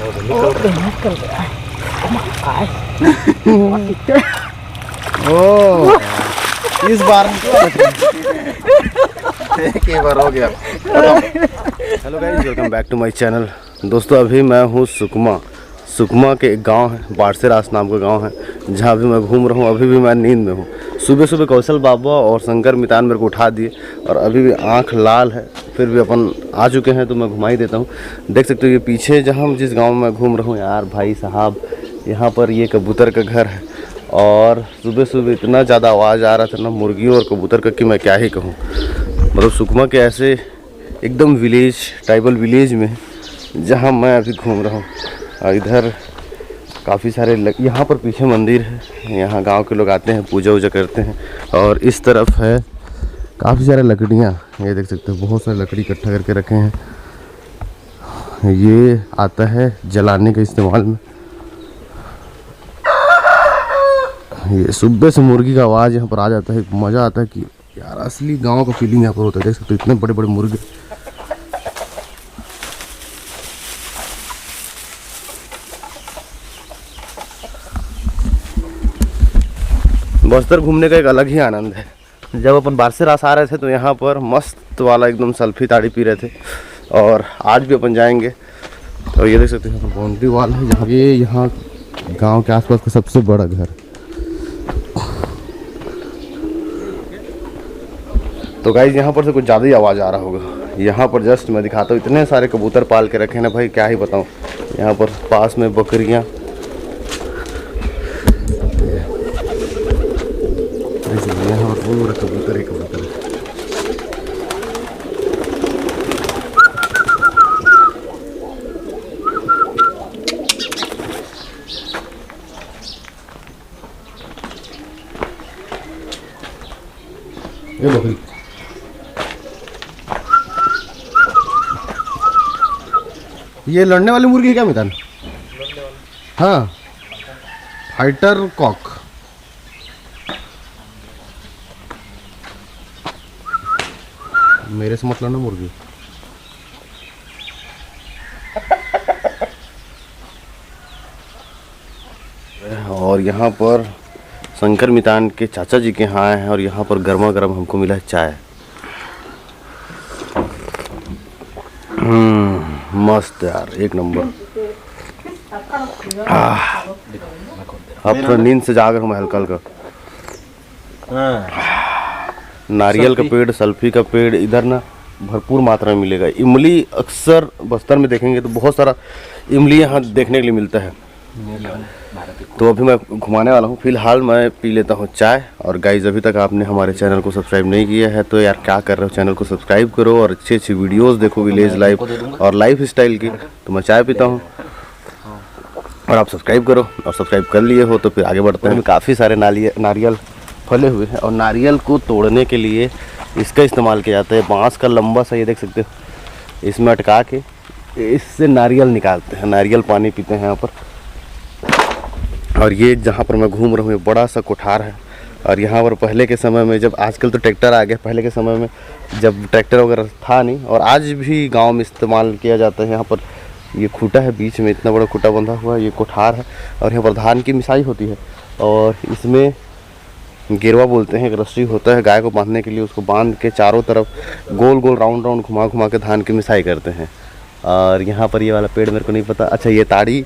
निकल गया है। ओ इस बार एक ही बार हो गया। Hello guys, welcome back to my channel. दोस्तों अभी मैं हूँ सुकमा के एक गांव है, बारसेरास नाम का गांव है, जहां अभी मैं घूम रहा हूं। अभी भी मैं नींद में हूं। सुबह सुबह कौशल बाबा और शंकर मितान मेरे को उठा दिए और अभी भी आंख लाल है, फिर भी अपन आ चुके हैं तो मैं घुमा ही देता हूं। देख सकते हो ये पीछे जहां जिस गांव में मैं घूम रहा हूं, यार भाई साहब, यहाँ पर ये कबूतर का घर है। और सुबह सुबह इतना ज़्यादा आवाज़ आ रहा था ना मुर्गियों और कबूतर का कि मैं क्या ही कहूँ। मतलब सुकमा के ऐसे एकदम विलेज, ट्राइबल विलेज में जहाँ मैं अभी घूम रहा हूँ। और इधर काफ़ी सारे यहाँ पर पीछे मंदिर है, यहाँ गांव के लोग आते हैं, पूजा वूजा करते हैं। और इस तरफ है काफ़ी सारे लकड़ियाँ, ये देख सकते हो, बहुत सारे लकड़ी इकट्ठा करके रखे हैं। ये आता है जलाने के इस्तेमाल में। ये सुबह से मुर्गी का आवाज़ यहाँ पर आ जाता है, मज़ा आता है कि यार असली गांव का फीलिंग यहाँ पर होता है। देख सकते हो इतने बड़े बड़े मुर्गे। बस्तर घूमने का एक अलग ही आनंद है। जब अपन बारसेरास आ रहे थे तो यहाँ पर मस्त वाला एकदम सल्फी ताड़ी पी रहे थे, और आज भी अपन जाएंगे। तो ये देख सकते हैं बाउंड्री वाल है, जहाँ ये यहाँ गांव के आसपास का सबसे बड़ा घर। तो गाइस यहाँ पर से कुछ ज़्यादा ही आवाज़ आ रहा होगा। यहाँ पर जस्ट मैं दिखाता हूँ, इतने सारे कबूतर पाल के रखे हैं ना भाई, क्या ही बताऊँ। यहाँ पर पास में बकरियाँ, यहाँ पर पूरा कबूतर ही कबूतर है। ये बकरी, ये लड़ने वाली मुर्गी है क्या मितान? हाँ, फाइटर कॉक। मेरे से मत लड़ना मुर्गी। और यहाँ पर शंकर मितान के चाचा जी के यहाँ आए हैं, और यहाँ पर गर्मा गर्म हमको मिला है चाय। मस्त यार, एक नंबर। अब तो नींद से जाकर हूँ हल्का हल्का। नारियल का पेड़, सल्फी का पेड़ इधर ना भरपूर मात्रा में मिलेगा। इमली अक्सर बस्तर में देखेंगे तो बहुत सारा इमली यहाँ देखने के लिए मिलता है। तो अभी मैं घुमाने वाला हूँ। फिलहाल मैं पी लेता हूँ चाय। और गाइज, अभी तक आपने हमारे चैनल को सब्सक्राइब नहीं किया है तो यार क्या कर रहे हो, चैनल को सब्सक्राइब करो और अच्छी अच्छी वीडियोस देखो विलेज लाइफ और लाइफ स्टाइल की। तो मैं चाय पीता हूँ और आप सब्सक्राइब करो, और सब्सक्राइब कर लिए हो तो फिर आगे बढ़ते हैं। काफ़ी सारे नारियल फले हुए हैं, और नारियल को तोड़ने के लिए इसका इस्तेमाल किया जाता है। बाँस का लंबा सा, ये देख सकते हो, इसमें अटका के इससे नारियल निकालते हैं, नारियल पानी पीते हैं यहाँ पर। और ये जहाँ पर मैं घूम रहा हूँ ये बड़ा सा कोठार है। और यहाँ पर पहले के समय में, जब आजकल तो ट्रैक्टर आ गया, पहले के समय में जब ट्रैक्टर वगैरह था नहीं, और आज भी गांव में इस्तेमाल किया जाता है। यहाँ पर ये खूटा है, बीच में इतना बड़ा खूटा बंधा हुआ है, ये कोठार है। और यहाँ पर धान की मिसाई होती है, और इसमें गिरवा बोलते हैं, एक रस्सी होता है गाय को बांधने के लिए, उसको बांध के चारों तरफ गोल गोल राउंड राउंड घुमा घुमा के धान की मिसाई करते हैं। और यहाँ पर ये वाला पेड़ मेरे को नहीं पता, अच्छा ये ताड़ी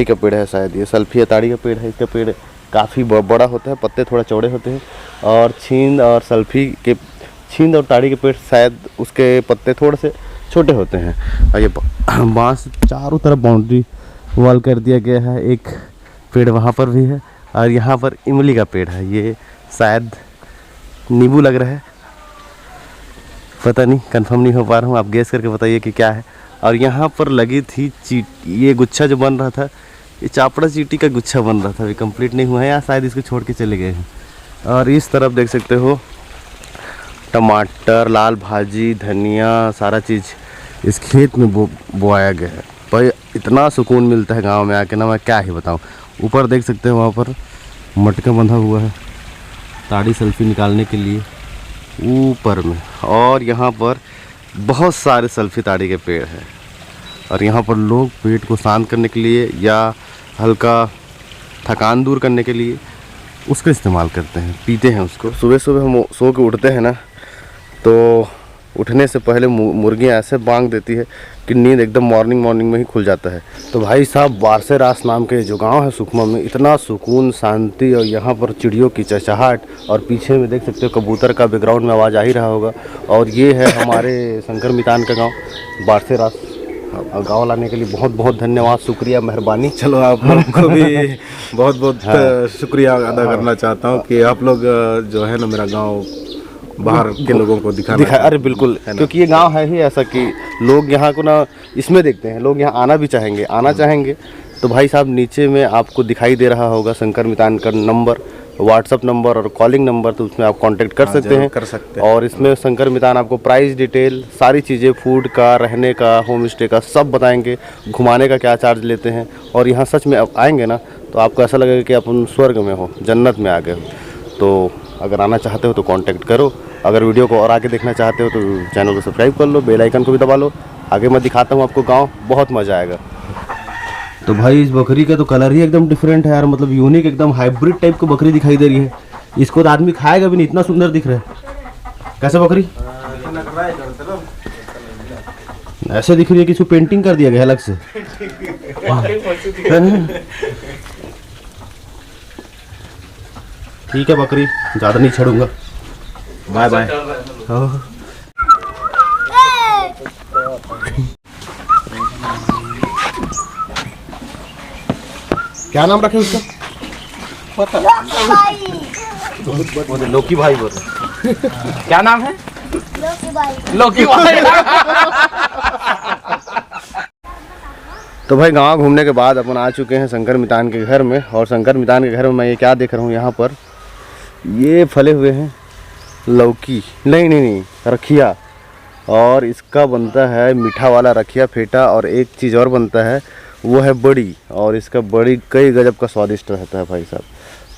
का पेड़ है शायद, ये सल्फी या ताड़ी का पेड़ है। इसका पेड़ काफ़ी बड़ा होता है, पत्ते थोड़ा चौड़े होते हैं। और छींद और ताड़ी के पेड़ शायद उसके पत्ते थोड़े से छोटे होते हैं। और ये बाँस चारों तरफ बाउंड्री वॉल कर दिया गया है। एक पेड़ वहाँ पर भी है, और यहाँ पर इमली का पेड़ है। ये शायद नींबू लग रहा है, पता नहीं, कंफर्म नहीं हो पा रहा हूँ, आप गेस करके बताइए कि क्या है। और यहाँ पर लगी थी ये गुच्छा जो बन रहा था, ये चापड़ा चींटी का गुच्छा बन रहा था, अभी कंप्लीट नहीं हुआ है, या शायद इसको छोड़ के चले गए हैं। और इस तरफ देख सकते हो टमाटर, लाल भाजी, धनिया, सारा चीज़ इस खेत में बोया गया है। पर इतना सुकून मिलता है गांव में आके ना, मैं क्या ही बताऊं। ऊपर देख सकते हो वहाँ पर मटका बंधा हुआ है ताड़ी सल्फी निकालने के लिए ऊपर में, और यहाँ पर बहुत सारे सल्फी ताड़ी के पेड़ हैं। और यहाँ पर लोग पेट को शांत करने के लिए या हल्का थकान दूर करने के लिए उसका इस्तेमाल करते हैं, पीते हैं उसको। सुबह सुबह हम सो के उठते हैं ना, तो उठने से पहले मुर्गियाँ ऐसे बांग देती है कि नींद एकदम मॉर्निंग में ही खुल जाता है। तो भाई साहब, बारसेरास नाम के जो गांव है सुकमा में, इतना सुकून, शांति, और यहाँ पर चिड़ियों की चहचहाट, और पीछे में देख सकते हो कबूतर का बैकग्राउंड में आवाज़ आ ही रहा होगा। और ये है हमारे शंकर मितान का गाँव बारसेरास। गाँव लाने के लिए बहुत बहुत धन्यवाद, शुक्रिया, मेहरबानी। चलो आप लोग को भी बहुत बहुत शुक्रिया अदा करना चाहता हूँ कि आप लोग जो है ना मेरा गांव बाहर के लोगों को दिखा। अरे बिल्कुल, क्योंकि ये गांव है ही ऐसा कि लोग यहाँ को ना इसमें देखते हैं, लोग यहाँ आना भी चाहेंगे, आना चाहेंगे। तो भाई साहब, नीचे में आपको दिखाई दे रहा होगा शंकर मितान का नंबर, व्हाट्सअप नंबर और कॉलिंग नंबर, तो उसमें आप कांटेक्ट कर सकते हैं। और इसमें शंकर मितान आपको प्राइस डिटेल, सारी चीज़ें, फूड का, रहने का, होम स्टे का सब बताएंगे, घुमाने का क्या चार्ज लेते हैं। और यहाँ सच में आप आएंगे ना तो आपको ऐसा लगेगा कि अपन स्वर्ग में हो, जन्नत में आ गए हो। तो अगर आना चाहते हो तो कांटेक्ट करो। अगर वीडियो को और आगे देखना चाहते हो तो चैनल को सब्सक्राइब कर लो, बेल आइकन को भी दबा लो। आगे मैं दिखाता हूँ आपको गाँव, बहुत मज़ा आएगा। तो भाई, इस बकरी का तो कलर ही एकदम डिफरेंट है यार, मतलब यूनिक, एकदम हाइब्रिड टाइप की बकरी दिखाई दे रही है। इसको तो आदमी खाएगा भी नहीं, इतना सुंदर दिख रहा है। कैसे बकरी ऐसे दिख रही है कि इसको पेंटिंग कर दिया गया अलग से। ठीक है बकरी, ज़्यादा नहीं छेड़ूंगा। Bye bye. क्या नाम रखे उसका? लोकी भाई बोल। क्या नाम है? लोकी भाई। तो भाई, गांव घूमने के बाद अपन आ चुके हैं शंकर मितान के घर में। और शंकर मितान के घर में मैं ये क्या देख रहा हूँ, यहाँ पर ये फले हुए हैं लौकी, नहीं, रखिया। और इसका बनता है मीठा वाला रखिया फेटा। और एक चीज़ और बनता है, वो है बड़ी। और इसका बड़ी कई गजब का स्वादिष्ट रहता है भाई साहब।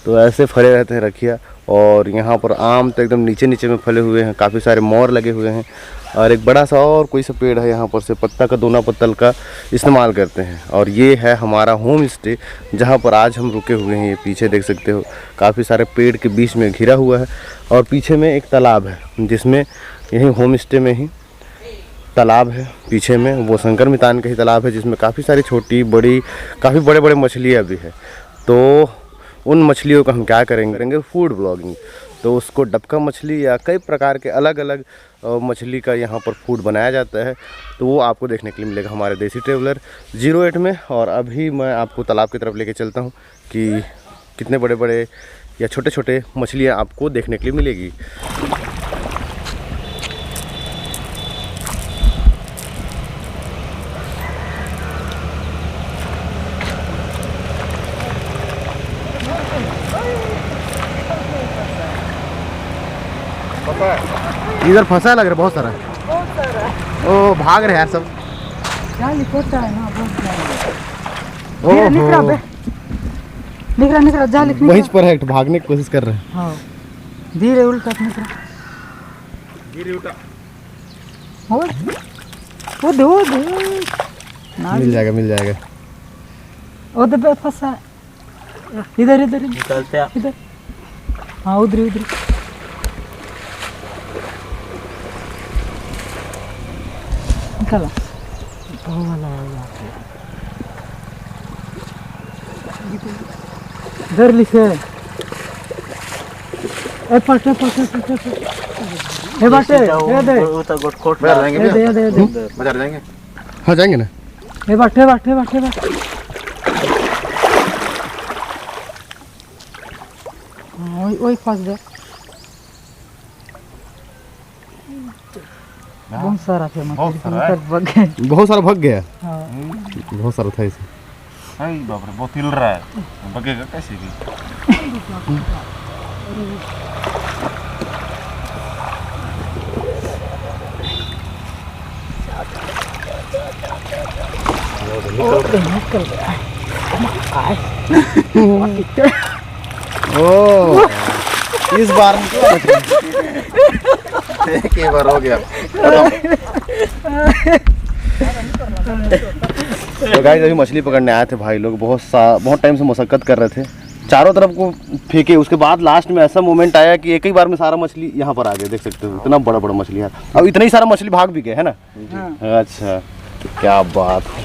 तो ऐसे फले रहते हैं रखिया। और यहाँ पर आम तो एकदम नीचे में फले हुए हैं, काफ़ी सारे मोर लगे हुए हैं। और एक बड़ा सा और कोई सा पेड़ है यहाँ पर, से पत्ता का, दोना पत्तल का इस्तेमाल करते हैं। और ये है हमारा होम स्टे, जहाँ पर आज हम रुके हुए हैं। ये पीछे देख सकते हो, काफ़ी सारे पेड़ के बीच में घिरा हुआ है। और पीछे में एक तालाब है, जिसमें यही होम स्टे में ही तालाब है। पीछे में वो शंकर मितान का ही तालाब है, जिसमें काफ़ी सारी छोटी बड़ी, काफ़ी बड़े बड़े मछलियाँ भी है। तो उन मछलियों का हम क्या करेंगे, फूड ब्लॉगिंग। तो उसको डबका मछली या कई प्रकार के अलग अलग मछली का यहाँ पर फूड बनाया जाता है। तो वो आपको देखने के लिए मिलेगा हमारे देसी ट्रेवलर 08 में। और अभी मैं आपको तालाब की तरफ लेके चलता हूँ कि कितने बड़े बड़े या छोटे छोटे मछलियाँ आपको देखने के लिए मिलेगी। इधर फंसा लग रहा है बहुत सारा। ओ, भाग रहे हैं सब। निकला जा, लिख वहीं पर है, भागने की कोशिश कर रहे हैं। हाँ, धीरे उल्टा निकला, धीरे उल्टा। वो दो मिल जाएगा। वो दबे फंसा, इधर निकलते हैं। इधर। हाँ, उधर निकला। इधर लिखे ए बाटे उतर गोट कोट में दे बाजार जाएंगे। हाँ, जाएंगे ना। ए बाटे वही फंस गया। बहुत सारा थे, बहुत सारा भाग गया। हाँ। बहुत सारा था इसे। बाप रे, बहुत हिल रहा है, बगेगा कैसे भी। ओ, इस बार एक बार हो गया। तो गाइस अभी मछली पकड़ने आए थे भाई लोग, बहुत टाइम से मशक्कत कर रहे थे, चारों तरफ को फेंके। उसके बाद लास्ट में ऐसा मोमेंट आया कि एक ही बार में सारा मछली यहाँ पर आ गया। देख सकते हो इतना बड़ा बड़ा मछली है। अब इतना ही सारा मछली भाग भी गए है ना। अच्छा क्या बात है।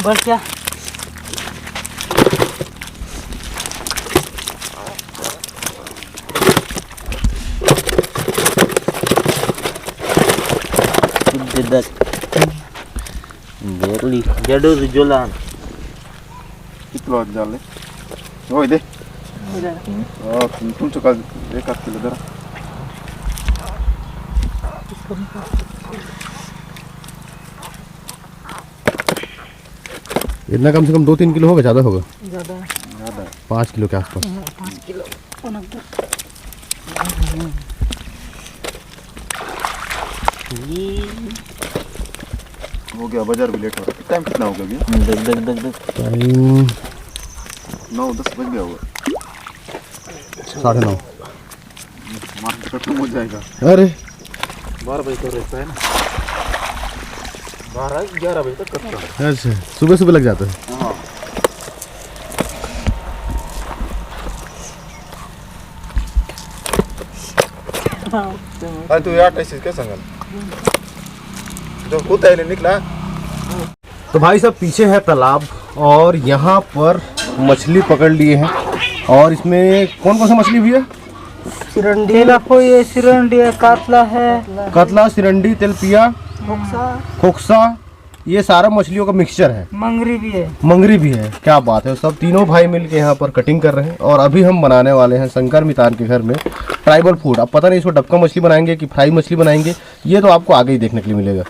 बस क्या Berli, jadu jualan. किती वाजत झाले होय दे तुमचं का एक हात किलो जरा इतना कम से कम 2-3 किलो होगा, ज़्यादा होगा, ज़्यादा 5 किलो के आसपास। 5 किलो हो गया। बाजार भी लेट हो रहा है। टाइम कितना हो गया भैया? Deg. टाइम 9-10 बज गया होगा। 9:30। मार्केट खत्म हो जाएगा। अरे 12 बजे तो रहता है ना, 12-11 बजे तक कटता है। अच्छा सुबह सुबह लग जाता है। हाँ अरे तू यार ऐसे क्या संगल जो होता है निकला। तो भाई सब पीछे है तालाब और यहाँ पर मछली पकड़ लिए हैं। और इसमें कौन कौन सा मछली भी है? सिरंडी लाखो, ये सिरंडी है, कातला है, कतला, सिरंडी, तेलपिया, खोखसा, ये सारा मछलियों का मिक्सचर है। मंगरी भी है। मंगरी भी है। क्या बात है। सब तीनों भाई मिलके यहाँ पर कटिंग कर रहे हैं। और अभी हम बनाने वाले हैं शंकर मितान के घर में ट्राइबल फूड। अब पता नहीं इसको डबका मछली बनाएंगे कि फ्राई मछली बनाएंगे, ये तो आपको आगे ही देखने के लिए मिलेगा।